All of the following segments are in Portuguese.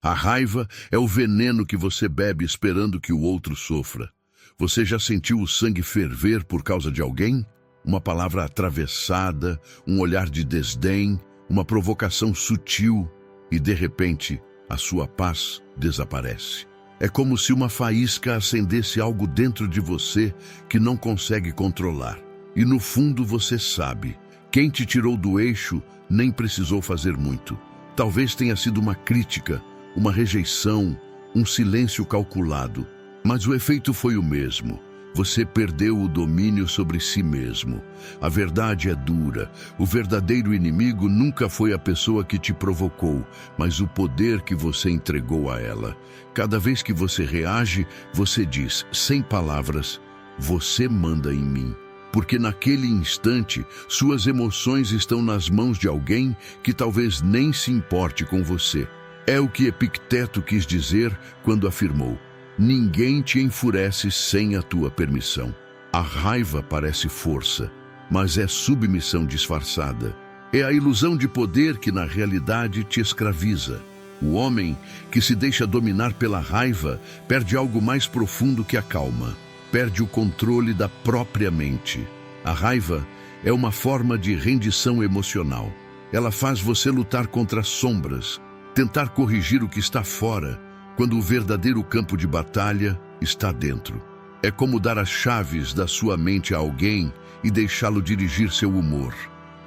A raiva é o veneno que você bebe esperando que o outro sofra. Você já sentiu o sangue ferver por causa de alguém? Uma palavra atravessada, um olhar de desdém, uma provocação sutil e, de repente, a sua paz desaparece. É como se uma faísca acendesse algo dentro de você que não consegue controlar. E no fundo você sabe, quem te tirou do eixo nem precisou fazer muito. Talvez tenha sido uma crítica, uma rejeição, um silêncio calculado. Mas o efeito foi o mesmo. Você perdeu o domínio sobre si mesmo. A verdade é dura. O verdadeiro inimigo nunca foi a pessoa que te provocou, mas o poder que você entregou a ela. Cada vez que você reage, você diz, sem palavras, você manda em mim. Porque naquele instante, suas emoções estão nas mãos de alguém que talvez nem se importe com você. É o que Epicteto quis dizer quando afirmou: ninguém te enfurece sem a tua permissão. A raiva parece força, mas é submissão disfarçada. É a ilusão de poder que na realidade te escraviza. O homem que se deixa dominar pela raiva perde algo mais profundo que a calma. Perde o controle da própria mente. A raiva é uma forma de rendição emocional. Ela faz você lutar contra as sombras, tentar corrigir o que está fora, quando o verdadeiro campo de batalha está dentro. É como dar as chaves da sua mente a alguém e deixá-lo dirigir seu humor.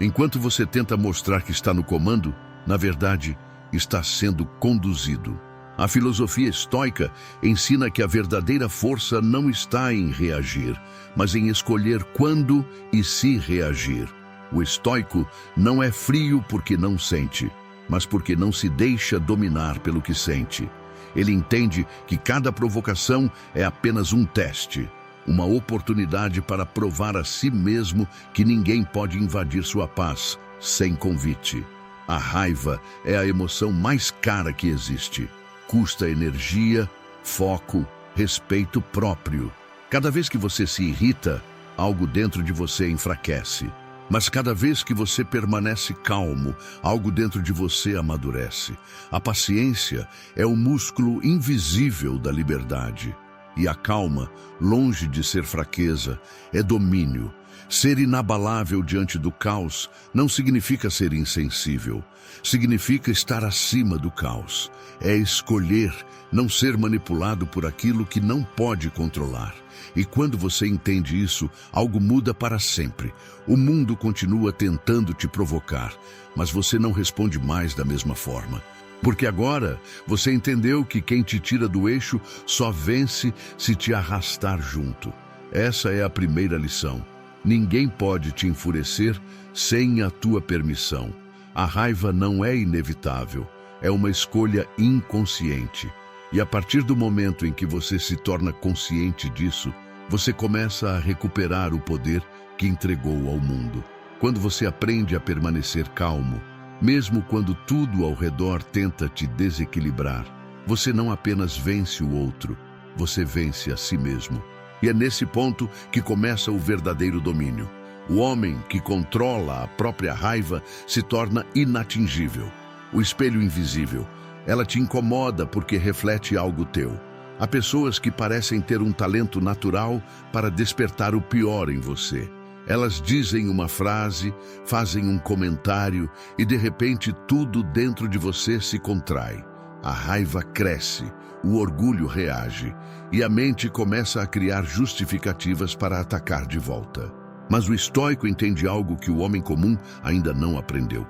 Enquanto você tenta mostrar que está no comando, na verdade, está sendo conduzido. A filosofia estoica ensina que a verdadeira força não está em reagir, mas em escolher quando e se reagir. O estoico não é frio porque não sente, mas porque não se deixa dominar pelo que sente. Ele entende que cada provocação é apenas um teste, uma oportunidade para provar a si mesmo que ninguém pode invadir sua paz sem convite. A raiva é a emoção mais cara que existe. Custa energia, foco, respeito próprio. Cada vez que você se irrita, algo dentro de você enfraquece. Mas cada vez que você permanece calmo, algo dentro de você amadurece. A paciência é o músculo invisível da liberdade. E a calma, longe de ser fraqueza, é domínio. Ser inabalável diante do caos não significa ser insensível. Significa estar acima do caos. É escolher não ser manipulado por aquilo que não pode controlar. E quando você entende isso, algo muda para sempre. O mundo continua tentando te provocar, mas você não responde mais da mesma forma. Porque agora você entendeu que quem te tira do eixo só vence se te arrastar junto. Essa é a primeira lição. Ninguém pode te enfurecer sem a tua permissão. A raiva não é inevitável, é uma escolha inconsciente. E a partir do momento em que você se torna consciente disso, você começa a recuperar o poder que entregou ao mundo. Quando você aprende a permanecer calmo, mesmo quando tudo ao redor tenta te desequilibrar, você não apenas vence o outro, você vence a si mesmo. E é nesse ponto que começa o verdadeiro domínio. O homem que controla a própria raiva se torna inatingível. O espelho invisível. Ela te incomoda porque reflete algo teu. Há pessoas que parecem ter um talento natural para despertar o pior em você. Elas dizem uma frase, fazem um comentário e de repente tudo dentro de você se contrai. A raiva cresce, o orgulho reage e a mente começa a criar justificativas para atacar de volta. Mas o estoico entende algo que o homem comum ainda não aprendeu.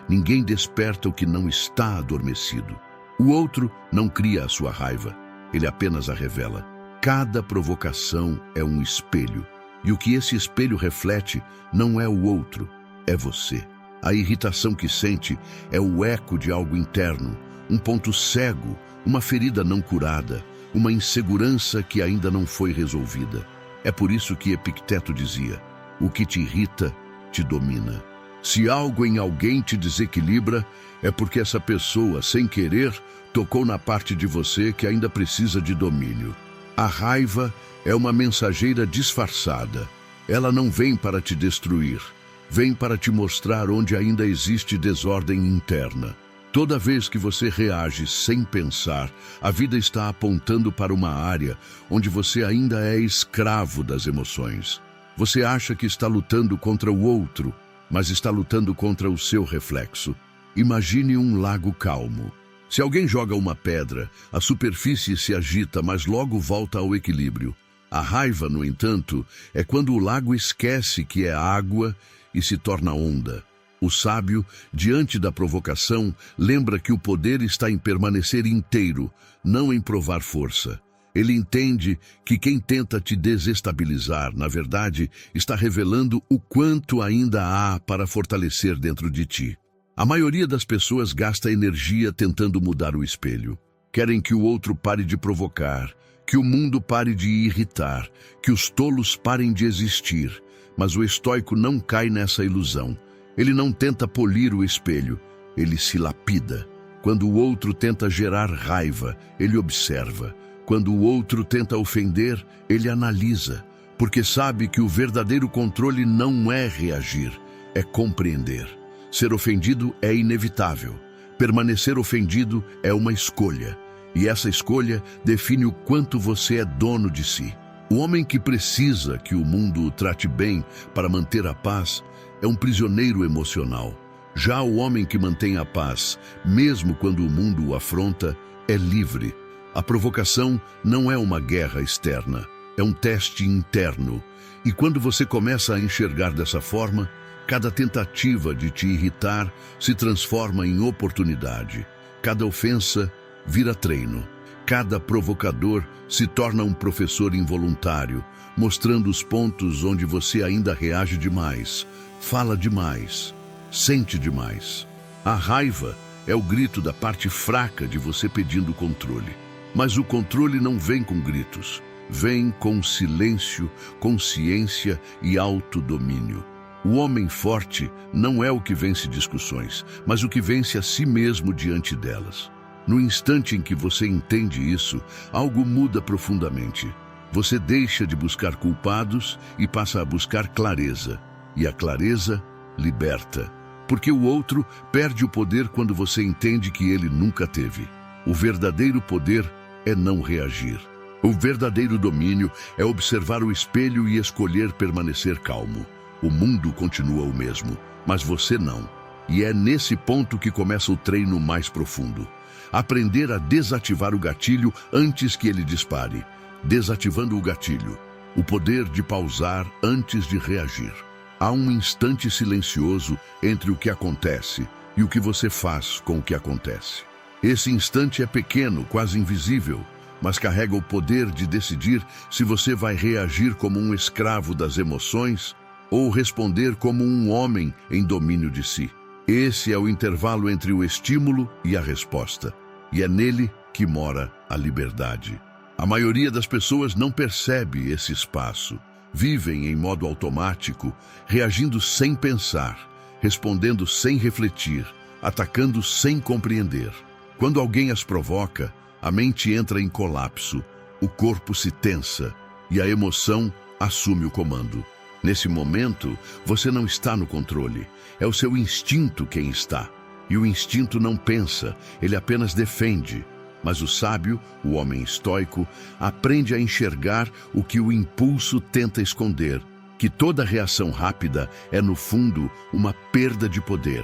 Ninguém desperta o que não está adormecido. O outro não cria a sua raiva, ele apenas a revela. Cada provocação é um espelho, e o que esse espelho reflete não é o outro, é você. A irritação que sente é o eco de algo interno, um ponto cego, uma ferida não curada, uma insegurança que ainda não foi resolvida. É por isso que Epicteto dizia: o que te irrita, te domina. Se algo em alguém te desequilibra, é porque essa pessoa, sem querer, tocou na parte de você que ainda precisa de domínio. A raiva é uma mensageira disfarçada. Ela não vem para te destruir, vem para te mostrar onde ainda existe desordem interna. Toda vez que você reage sem pensar, a vida está apontando para uma área onde você ainda é escravo das emoções. Você acha que está lutando contra o outro, mas está lutando contra o seu reflexo. Imagine um lago calmo. Se alguém joga uma pedra, a superfície se agita, mas logo volta ao equilíbrio. A raiva, no entanto, é quando o lago esquece que é água e se torna onda. O sábio, diante da provocação, lembra que o poder está em permanecer inteiro, não em provar força. Ele entende que quem tenta te desestabilizar, na verdade, está revelando o quanto ainda há para fortalecer dentro de ti. A maioria das pessoas gasta energia tentando mudar o espelho. Querem que o outro pare de provocar, que o mundo pare de irritar, que os tolos parem de existir. Mas o estoico não cai nessa ilusão. Ele não tenta polir o espelho, ele se lapida. Quando o outro tenta gerar raiva, ele observa. Quando o outro tenta ofender, ele analisa, porque sabe que o verdadeiro controle não é reagir, é compreender. Ser ofendido é inevitável. Permanecer ofendido é uma escolha, e essa escolha define o quanto você é dono de si. O homem que precisa que o mundo o trate bem para manter a paz é um prisioneiro emocional. Já o homem que mantém a paz, mesmo quando o mundo o afronta, é livre. A provocação não é uma guerra externa, é um teste interno. E quando você começa a enxergar dessa forma, cada tentativa de te irritar se transforma em oportunidade. Cada ofensa vira treino. Cada provocador se torna um professor involuntário, mostrando os pontos onde você ainda reage demais, fala demais, sente demais. A raiva é o grito da parte fraca de você pedindo controle. Mas o controle não vem com gritos, vem com silêncio, consciência e autodomínio. O homem forte não é o que vence discussões, mas o que vence a si mesmo diante delas. No instante em que você entende isso, algo muda profundamente. Você deixa de buscar culpados e passa a buscar clareza. E a clareza liberta. Porque o outro perde o poder quando você entende que ele nunca teve. O verdadeiro poder é não reagir. O verdadeiro domínio é observar o espelho e escolher permanecer calmo. O mundo continua o mesmo, mas você não. E é nesse ponto que começa o treino mais profundo. Aprender a desativar o gatilho antes que ele dispare. Desativando o gatilho. O poder de pausar antes de reagir. Há um instante silencioso entre o que acontece e o que você faz com o que acontece. Esse instante é pequeno, quase invisível, mas carrega o poder de decidir se você vai reagir como um escravo das emoções ou responder como um homem em domínio de si. Esse é o intervalo entre o estímulo e a resposta, e é nele que mora a liberdade. A maioria das pessoas não percebe esse espaço. Vivem em modo automático, reagindo sem pensar, respondendo sem refletir, atacando sem compreender. Quando alguém as provoca, a mente entra em colapso, o corpo se tensa e a emoção assume o comando. Nesse momento, você não está no controle, é o seu instinto quem está. E o instinto não pensa, ele apenas defende. Mas o sábio, o homem estoico, aprende a enxergar o que o impulso tenta esconder, que toda reação rápida é, no fundo, uma perda de poder.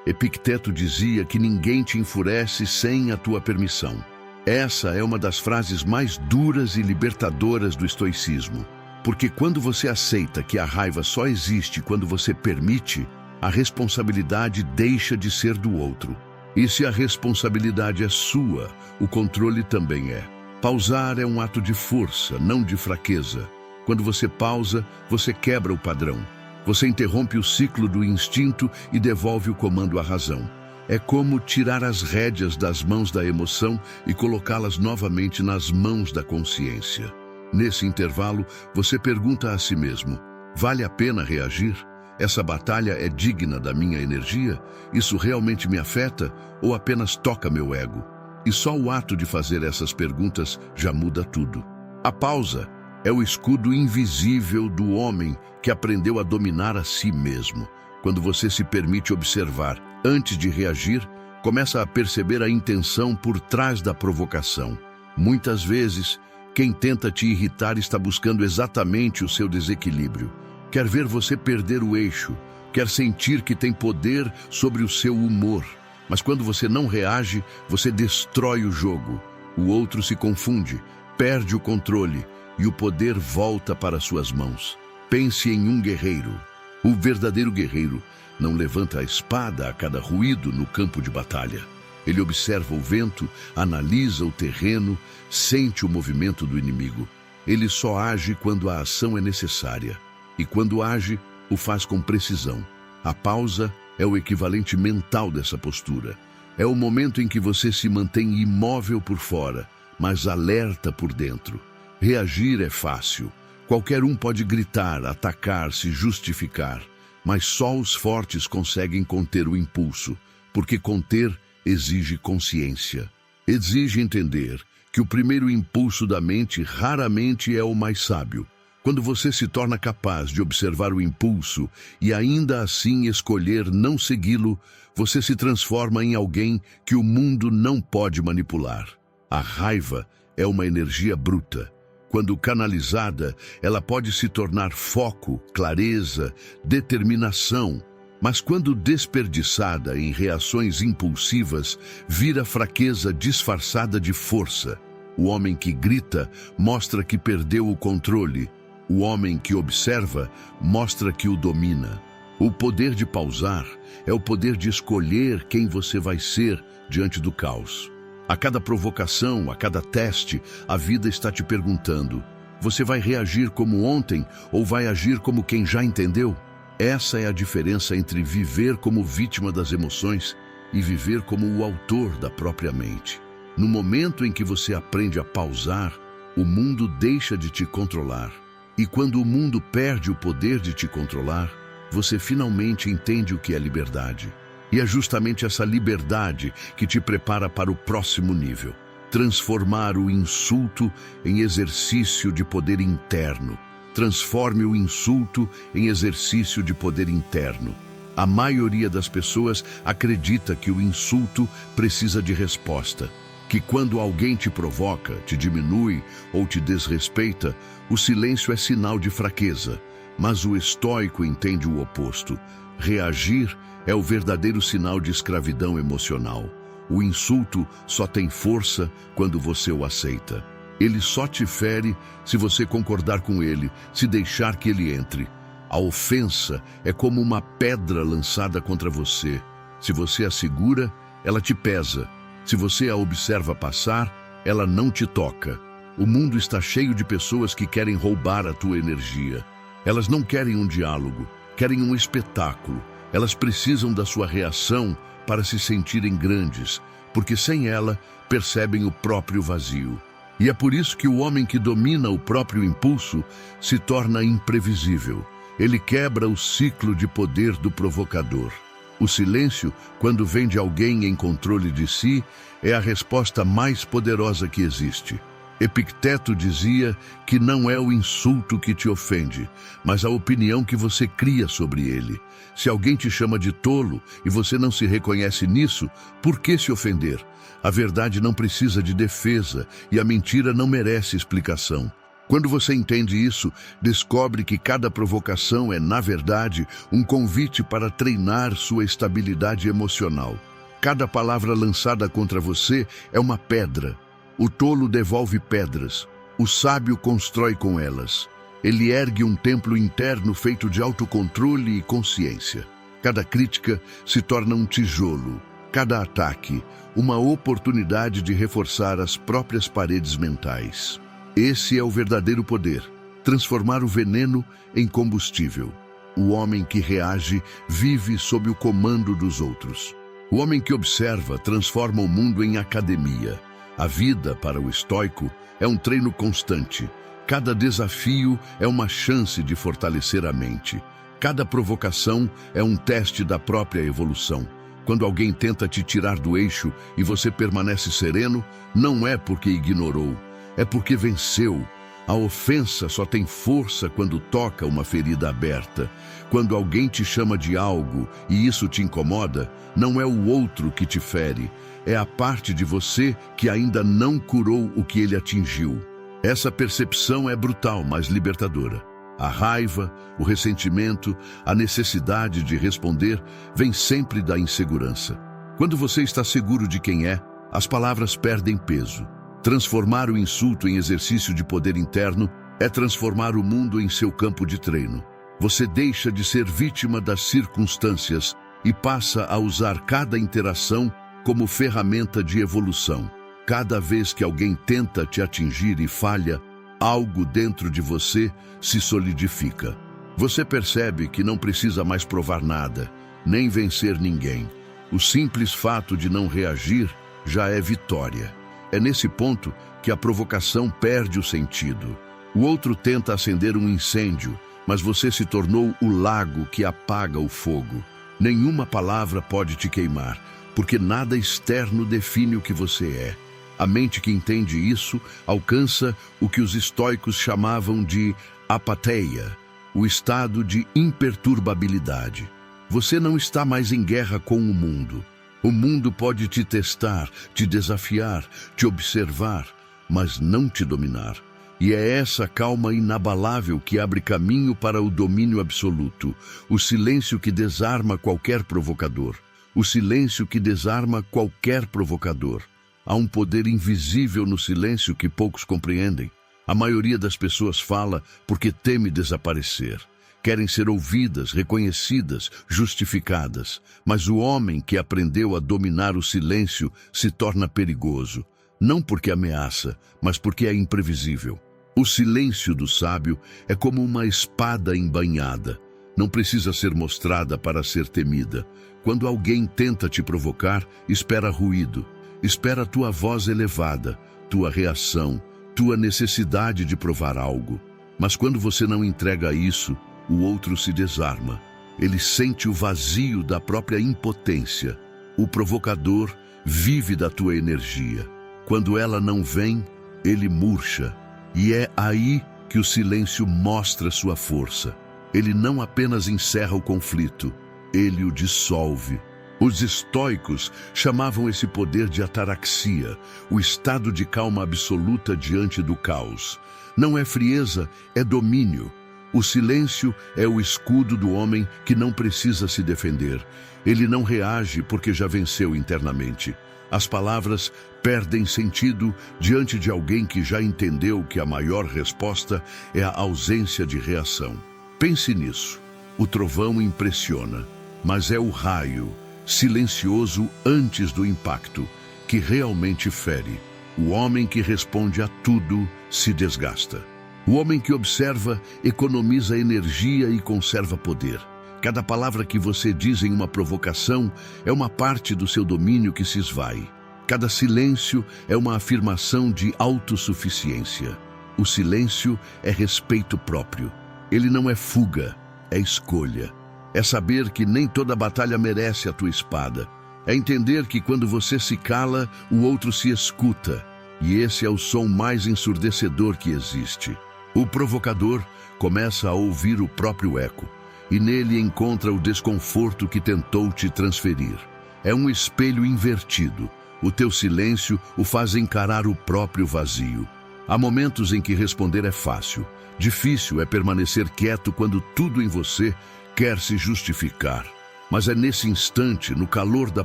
Epicteto dizia que ninguém te enfurece sem a tua permissão. Essa é uma das frases mais duras e libertadoras do estoicismo. Porque quando você aceita que a raiva só existe quando você permite, a responsabilidade deixa de ser do outro. E se a responsabilidade é sua, o controle também é. Pausar é um ato de força, não de fraqueza. Quando você pausa, você quebra o padrão. Você interrompe o ciclo do instinto e devolve o comando à razão. É como tirar as rédeas das mãos da emoção e colocá-las novamente nas mãos da consciência. Nesse intervalo, você pergunta a si mesmo: vale a pena reagir? Essa batalha é digna da minha energia? Isso realmente me afeta ou apenas toca meu ego? E só o ato de fazer essas perguntas já muda tudo. A pausa é o escudo invisível do homem que aprendeu a dominar a si mesmo. Quando você se permite observar antes de reagir, Começa a perceber a intenção por trás da provocação. Muitas vezes, quem tenta te irritar está buscando exatamente o seu desequilíbrio. Quer ver você perder o eixo, quer sentir que tem poder sobre o seu humor. Mas quando você não reage, você destrói o jogo. O outro se confunde, perde o controle e o poder volta para suas mãos. Pense em um guerreiro. O verdadeiro guerreiro não levanta a espada a cada ruído no campo de batalha. Ele observa o vento, analisa o terreno, sente o movimento do inimigo. Ele só age quando a ação é necessária. E quando age, o faz com precisão. A pausa é o equivalente mental dessa postura. É o momento em que você se mantém imóvel por fora, mas alerta por dentro. Reagir é fácil. Qualquer um pode gritar, atacar, se justificar. Mas só os fortes conseguem conter o impulso, porque conter exige consciência. Exige entender que o primeiro impulso da mente raramente é o mais sábio. Quando você se torna capaz de observar o impulso e ainda assim escolher não segui-lo, você se transforma em alguém que o mundo não pode manipular. A raiva é uma energia bruta. Quando canalizada, ela pode se tornar foco, clareza, determinação. Mas quando desperdiçada em reações impulsivas, vira fraqueza disfarçada de força. O homem que grita mostra que perdeu o controle. O homem que observa mostra que o domina. O poder de pausar é o poder de escolher quem você vai ser diante do caos. A cada provocação, a cada teste, a vida está te perguntando: você vai reagir como ontem ou vai agir como quem já entendeu? Essa é a diferença entre viver como vítima das emoções e viver como o autor da própria mente. No momento em que você aprende a pausar, o mundo deixa de te controlar. E quando o mundo perde o poder de te controlar, você finalmente entende o que é liberdade. E é justamente essa liberdade que te prepara para o próximo nível. Transformar o insulto em exercício de poder interno. Transforme o insulto em exercício de poder interno. A maioria das pessoas acredita que o insulto precisa de resposta. Que quando alguém te provoca, te diminui ou te desrespeita, o silêncio é sinal de fraqueza. Mas o estoico entende o oposto. Reagir é o verdadeiro sinal de escravidão emocional. O insulto só tem força quando você o aceita. Ele só te fere se você concordar com ele, se deixar que ele entre. A ofensa é como uma pedra lançada contra você. Se você a segura, ela te pesa. Se você a observa passar, ela não te toca. O mundo está cheio de pessoas que querem roubar a tua energia. Elas não querem um diálogo, querem um espetáculo. Elas precisam da sua reação para se sentirem grandes, porque sem ela percebem o próprio vazio. E é por isso que o homem que domina o próprio impulso se torna imprevisível. Ele quebra o ciclo de poder do provocador. O silêncio, quando vem de alguém em controle de si, é a resposta mais poderosa que existe. Epicteto dizia que não é o insulto que te ofende, mas a opinião que você cria sobre ele. Se alguém te chama de tolo e você não se reconhece nisso, por que se ofender? A verdade não precisa de defesa e a mentira não merece explicação. Quando você entende isso, descobre que cada provocação é, na verdade, um convite para treinar sua estabilidade emocional. Cada palavra lançada contra você é uma pedra. O tolo devolve pedras. O sábio constrói com elas. Ele ergue um templo interno feito de autocontrole e consciência. Cada crítica se torna um tijolo. Cada ataque, uma oportunidade de reforçar as próprias paredes mentais. Esse é o verdadeiro poder, transformar o veneno em combustível. O homem que reage vive sob o comando dos outros. O homem que observa transforma o mundo em academia. A vida, para o estoico, é um treino constante. Cada desafio é uma chance de fortalecer a mente. Cada provocação é um teste da própria evolução. Quando alguém tenta te tirar do eixo e você permanece sereno, não é porque ignorou, é porque venceu. A ofensa só tem força quando toca uma ferida aberta. Quando alguém te chama de algo e isso te incomoda, não é o outro que te fere, é a parte de você que ainda não curou o que ele atingiu. Essa percepção é brutal, mas libertadora. A raiva, o ressentimento, a necessidade de responder vem sempre da insegurança. Quando você está seguro de quem é, as palavras perdem peso. Transformar o insulto em exercício de poder interno é transformar o mundo em seu campo de treino. Você deixa de ser vítima das circunstâncias e passa a usar cada interação como ferramenta de evolução. Cada vez que alguém tenta te atingir e falha, algo dentro de você se solidifica. Você percebe que não precisa mais provar nada, nem vencer ninguém. O simples fato de não reagir já é vitória. É nesse ponto que a provocação perde o sentido. O outro tenta acender um incêndio, mas você se tornou o lago que apaga o fogo. Nenhuma palavra pode te queimar, porque nada externo define o que você é. A mente que entende isso alcança o que os estoicos chamavam de apatheia, o estado de imperturbabilidade. Você não está mais em guerra com o mundo. O mundo pode te testar, te desafiar, te observar, mas não te dominar. E é essa calma inabalável que abre caminho para o domínio absoluto, o silêncio que desarma qualquer provocador. O silêncio que desarma qualquer provocador. Há um poder invisível no silêncio que poucos compreendem. A maioria das pessoas fala porque teme desaparecer. Querem ser ouvidas, reconhecidas, justificadas. Mas o homem que aprendeu a dominar o silêncio se torna perigoso. Não porque ameaça, mas porque é imprevisível. O silêncio do sábio é como uma espada embainhada. Não precisa ser mostrada para ser temida. Quando alguém tenta te provocar, espera ruído. Espera tua voz elevada, tua reação, tua necessidade de provar algo. Mas quando você não entrega isso, o outro se desarma. Ele sente o vazio da própria impotência. O provocador vive da tua energia. Quando ela não vem, ele murcha. E é aí que o silêncio mostra sua força. Ele não apenas encerra o conflito, ele o dissolve. Os estoicos chamavam esse poder de ataraxia, o estado de calma absoluta diante do caos. Não é frieza, é domínio. O silêncio é o escudo do homem que não precisa se defender. Ele não reage porque já venceu internamente. As palavras perdem sentido diante de alguém que já entendeu que a maior resposta é a ausência de reação. Pense nisso. O trovão impressiona, mas é o raio, silencioso antes do impacto, que realmente fere. O homem que responde a tudo se desgasta. O homem que observa economiza energia e conserva poder. Cada palavra que você diz em uma provocação é uma parte do seu domínio que se esvai. Cada silêncio é uma afirmação de autossuficiência. O silêncio é respeito próprio. Ele não é fuga, é escolha. É saber que nem toda batalha merece a tua espada. É entender que quando você se cala, o outro se escuta. E esse é o som mais ensurdecedor que existe. O provocador começa a ouvir o próprio eco, e nele encontra o desconforto que tentou te transferir. É um espelho invertido. O teu silêncio o faz encarar o próprio vazio. Há momentos em que responder é fácil. Difícil é permanecer quieto quando tudo em você quer se justificar. Mas é nesse instante, no calor da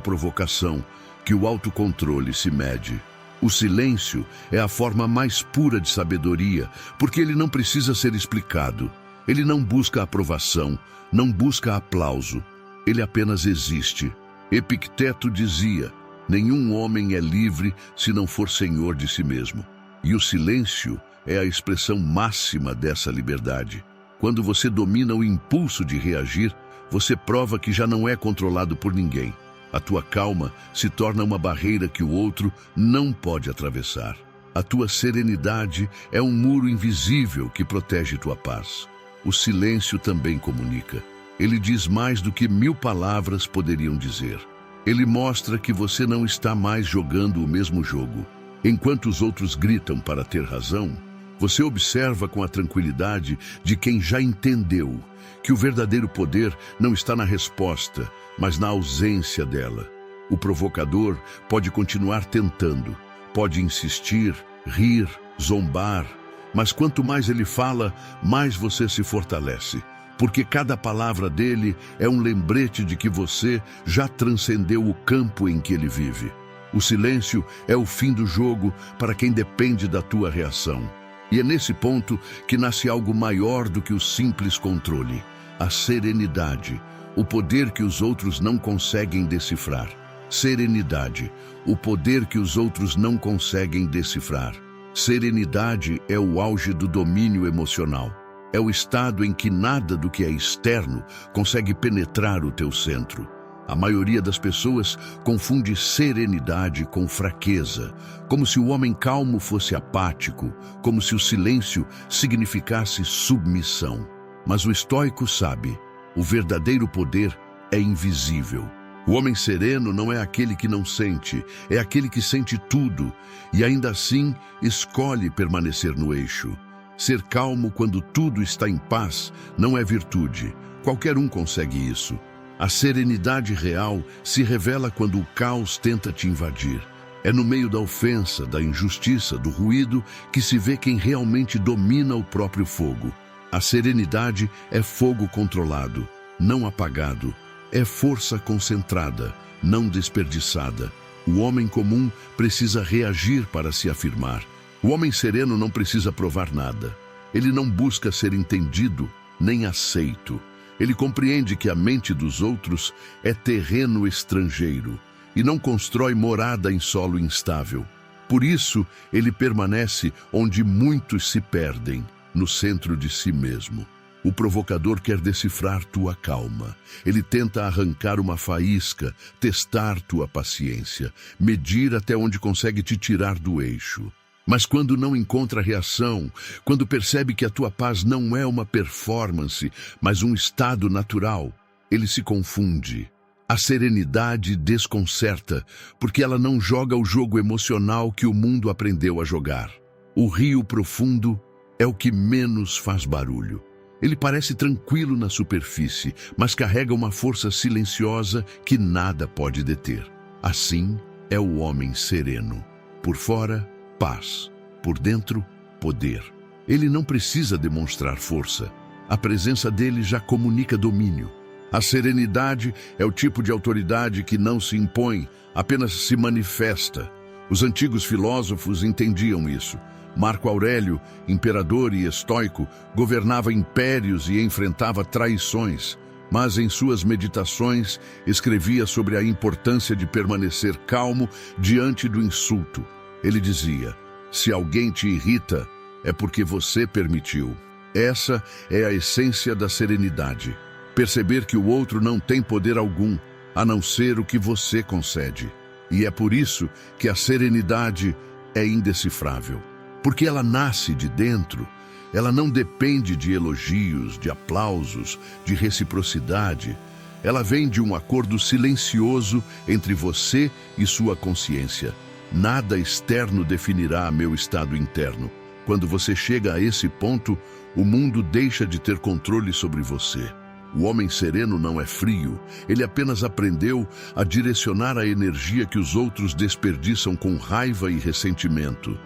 provocação, que o autocontrole se mede. O silêncio é a forma mais pura de sabedoria, porque ele não precisa ser explicado. Ele não busca aprovação, não busca aplauso. Ele apenas existe. Epicteto dizia: nenhum homem é livre se não for senhor de si mesmo. E o silêncio é a expressão máxima dessa liberdade. Quando você domina o impulso de reagir, você prova que já não é controlado por ninguém. A tua calma se torna uma barreira que o outro não pode atravessar. A tua serenidade é um muro invisível que protege tua paz. O silêncio também comunica. Ele diz mais do que 1000 palavras poderiam dizer. Ele mostra que você não está mais jogando o mesmo jogo. Enquanto os outros gritam para ter razão, Você observa com a tranquilidade de quem já entendeu que o verdadeiro poder não está na resposta, mas na ausência dela. O provocador pode continuar tentando, pode insistir, rir, zombar, mas quanto mais ele fala, mais você se fortalece, porque cada palavra dele é um lembrete de que você já transcendeu o campo em que ele vive. O silêncio é o fim do jogo para quem depende da tua reação. E é nesse ponto que nasce algo maior do que o simples controle: a serenidade, o poder que os outros não conseguem decifrar. Serenidade, o poder que os outros não conseguem decifrar. Serenidade é o auge do domínio emocional. É o estado em que nada do que é externo consegue penetrar o teu centro. A maioria das pessoas confunde serenidade com fraqueza, como se o homem calmo fosse apático, como se o silêncio significasse submissão. Mas o estoico sabe, o verdadeiro poder é invisível. O homem sereno não é aquele que não sente, é aquele que sente tudo e ainda assim escolhe permanecer no eixo. Ser calmo quando tudo está em paz não é virtude. Qualquer um consegue isso. A serenidade real se revela quando o caos tenta te invadir. É no meio da ofensa, da injustiça, do ruído que se vê quem realmente domina o próprio fogo. A serenidade é fogo controlado, não apagado. É força concentrada, não desperdiçada. O homem comum precisa reagir para se afirmar. O homem sereno não precisa provar nada. Ele não busca ser entendido, nem aceito. Ele compreende que a mente dos outros é terreno estrangeiro e não constrói morada em solo instável. Por isso, ele permanece onde muitos se perdem, no centro de si mesmo. O provocador quer decifrar tua calma. Ele tenta arrancar uma faísca, testar tua paciência, medir até onde consegue te tirar do eixo. Mas quando não encontra reação, quando percebe que a tua paz não é uma performance, mas um estado natural, ele se confunde. A serenidade desconcerta, porque ela não joga o jogo emocional que o mundo aprendeu a jogar. O rio profundo é o que menos faz barulho. Ele parece tranquilo na superfície, mas carrega uma força silenciosa que nada pode deter. Assim é o homem sereno. Por fora, paz. Por dentro, poder. Ele não precisa demonstrar força. A presença dele já comunica domínio. A serenidade é o tipo de autoridade que não se impõe, apenas se manifesta. Os antigos filósofos entendiam isso. Marco Aurélio, imperador e estoico, governava impérios e enfrentava traições, mas em suas meditações escrevia sobre a importância de permanecer calmo diante do insulto. Ele dizia: se alguém te irrita, é porque você permitiu. Essa é a essência da serenidade. Perceber que o outro não tem poder algum, a não ser o que você concede. E é por isso que a serenidade é indecifrável. Porque ela nasce de dentro, ela não depende de elogios, de aplausos, de reciprocidade. Ela vem de um acordo silencioso entre você e sua consciência. Nada externo definirá meu estado interno. Quando você chega a esse ponto, o mundo deixa de ter controle sobre você. O homem sereno não é frio, ele apenas aprendeu a direcionar a energia que os outros desperdiçam com raiva e ressentimento.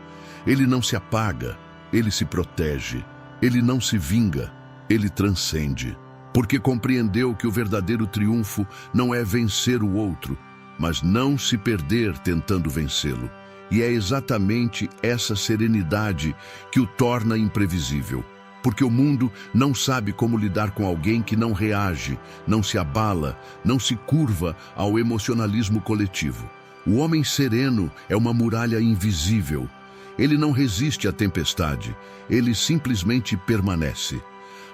Ele não se apaga, ele se protege. Ele não se vinga, ele transcende. Porque compreendeu que o verdadeiro triunfo não é vencer o outro, mas não se perder tentando vencê-lo. E é exatamente essa serenidade que o torna imprevisível. Porque o mundo não sabe como lidar com alguém que não reage, não se abala, não se curva ao emocionalismo coletivo. O homem sereno é uma muralha invisível. Ele não resiste à tempestade, ele simplesmente permanece.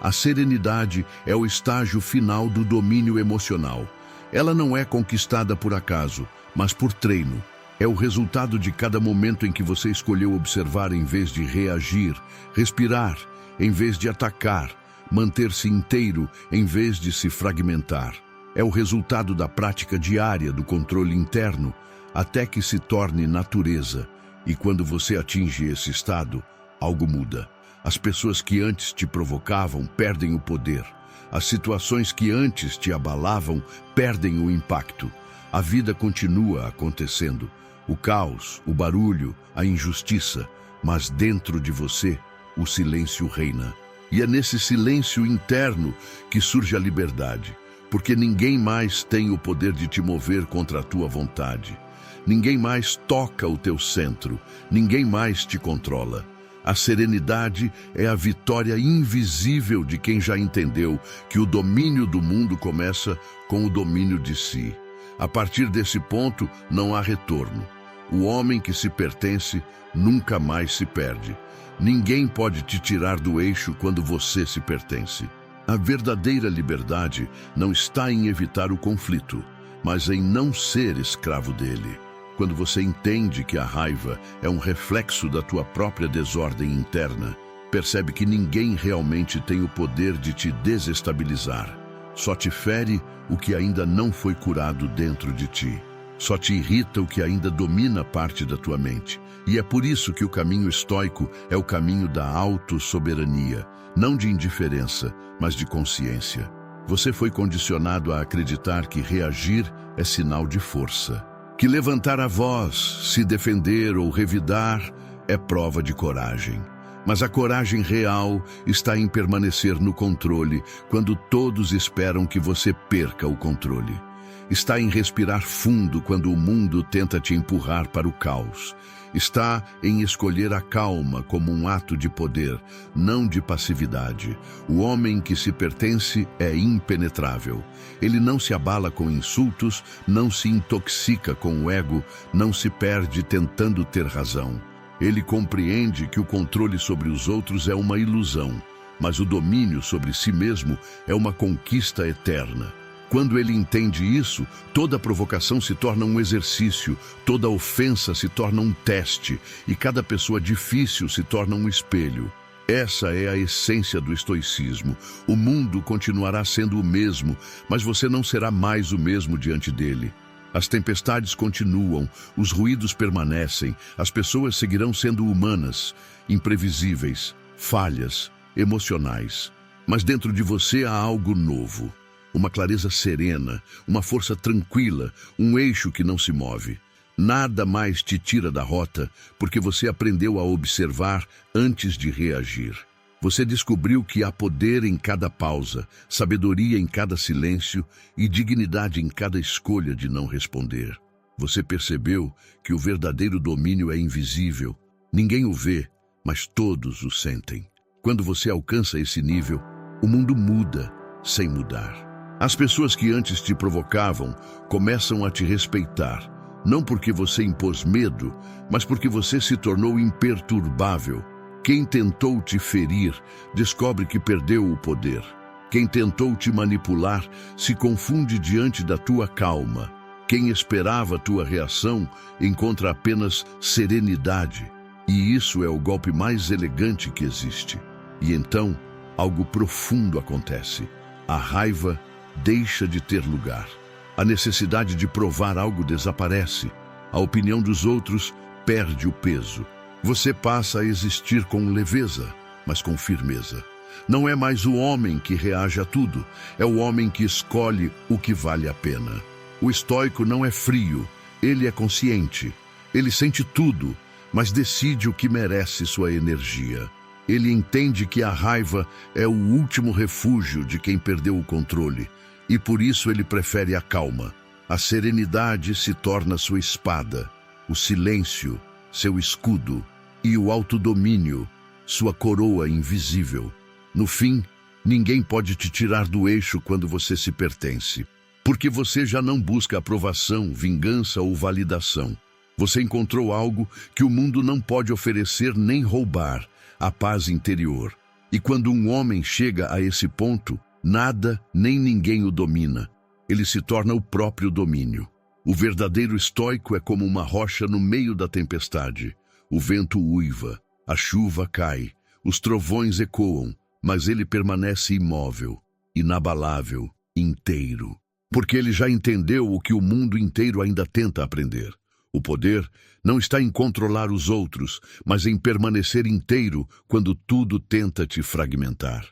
A serenidade é o estágio final do domínio emocional. Ela não é conquistada por acaso, mas por treino. É o resultado de cada momento em que você escolheu observar em vez de reagir, respirar em vez de atacar, manter-se inteiro em vez de se fragmentar. É o resultado da prática diária do controle interno, até que se torne natureza. E quando você atinge esse estado, algo muda. As pessoas que antes te provocavam perdem o poder. As situações que antes te abalavam perdem o impacto. A vida continua acontecendo. O caos, o barulho, a injustiça, mas dentro de você, o silêncio reina. E é nesse silêncio interno que surge a liberdade, porque ninguém mais tem o poder de te mover contra a tua vontade. Ninguém mais toca o teu centro, ninguém mais te controla. A serenidade é a vitória invisível de quem já entendeu que o domínio do mundo começa com o domínio de si. A partir desse ponto, não há retorno. O homem que se pertence nunca mais se perde. Ninguém pode te tirar do eixo quando você se pertence. A verdadeira liberdade não está em evitar o conflito, mas em não ser escravo dele. Quando você entende que a raiva é um reflexo da tua própria desordem interna, percebe que ninguém realmente tem o poder de te desestabilizar. Só te fere o que ainda não foi curado dentro de ti. Só te irrita o que ainda domina parte da tua mente. E é por isso que o caminho estoico é o caminho da autossoberania, não de indiferença, mas de consciência. Você foi condicionado a acreditar que reagir é sinal de força, que levantar a voz, se defender ou revidar é prova de coragem. Mas a coragem real está em permanecer no controle quando todos esperam que você perca o controle. Está em respirar fundo quando o mundo tenta te empurrar para o caos. Está em escolher a calma como um ato de poder, não de passividade. O homem que se pertence é impenetrável. Ele não se abala com insultos, não se intoxica com o ego, não se perde tentando ter razão. Ele compreende que o controle sobre os outros é uma ilusão, mas o domínio sobre si mesmo é uma conquista eterna. Quando ele entende isso, toda provocação se torna um exercício, toda ofensa se torna um teste e cada pessoa difícil se torna um espelho. Essa é a essência do estoicismo. O mundo continuará sendo o mesmo, mas você não será mais o mesmo diante dele. As tempestades continuam, os ruídos permanecem, as pessoas seguirão sendo humanas, imprevisíveis, falhas, emocionais. Mas dentro de você há algo novo. Uma clareza serena, uma força tranquila, um eixo que não se move. Nada mais te tira da rota, porque você aprendeu a observar antes de reagir. Você descobriu que há poder em cada pausa, sabedoria em cada silêncio e dignidade em cada escolha de não responder. Você percebeu que o verdadeiro domínio é invisível. Ninguém o vê, mas todos o sentem. Quando você alcança esse nível, o mundo muda sem mudar. As pessoas que antes te provocavam começam a te respeitar, não porque você impôs medo, mas porque você se tornou imperturbável. Quem tentou te ferir descobre que perdeu o poder. Quem tentou te manipular se confunde diante da tua calma. Quem esperava tua reação encontra apenas serenidade. E isso é o golpe mais elegante que existe. E então, algo profundo acontece. A raiva deixa de ter lugar. A necessidade de provar algo desaparece. A opinião dos outros perde o peso. Você passa a existir com leveza, mas com firmeza. Não é mais o homem que reage a tudo, é o homem que escolhe o que vale a pena. O estoico não é frio, ele é consciente. Ele sente tudo, mas decide o que merece sua energia. Ele entende que a raiva é o último refúgio de quem perdeu o controle. E por isso ele prefere a calma. A serenidade se torna sua espada, o silêncio, seu escudo, e o autodomínio, sua coroa invisível. No fim, ninguém pode te tirar do eixo quando você se pertence, porque você já não busca aprovação, vingança ou validação. Você encontrou algo que o mundo não pode oferecer nem roubar, a paz interior. E quando um homem chega a esse ponto, nada nem ninguém o domina. Ele se torna o próprio domínio. O verdadeiro estoico é como uma rocha no meio da tempestade. O vento uiva, a chuva cai, os trovões ecoam, mas ele permanece imóvel, inabalável, inteiro. Porque ele já entendeu o que o mundo inteiro ainda tenta aprender. O poder não está em controlar os outros, mas em permanecer inteiro quando tudo tenta te fragmentar.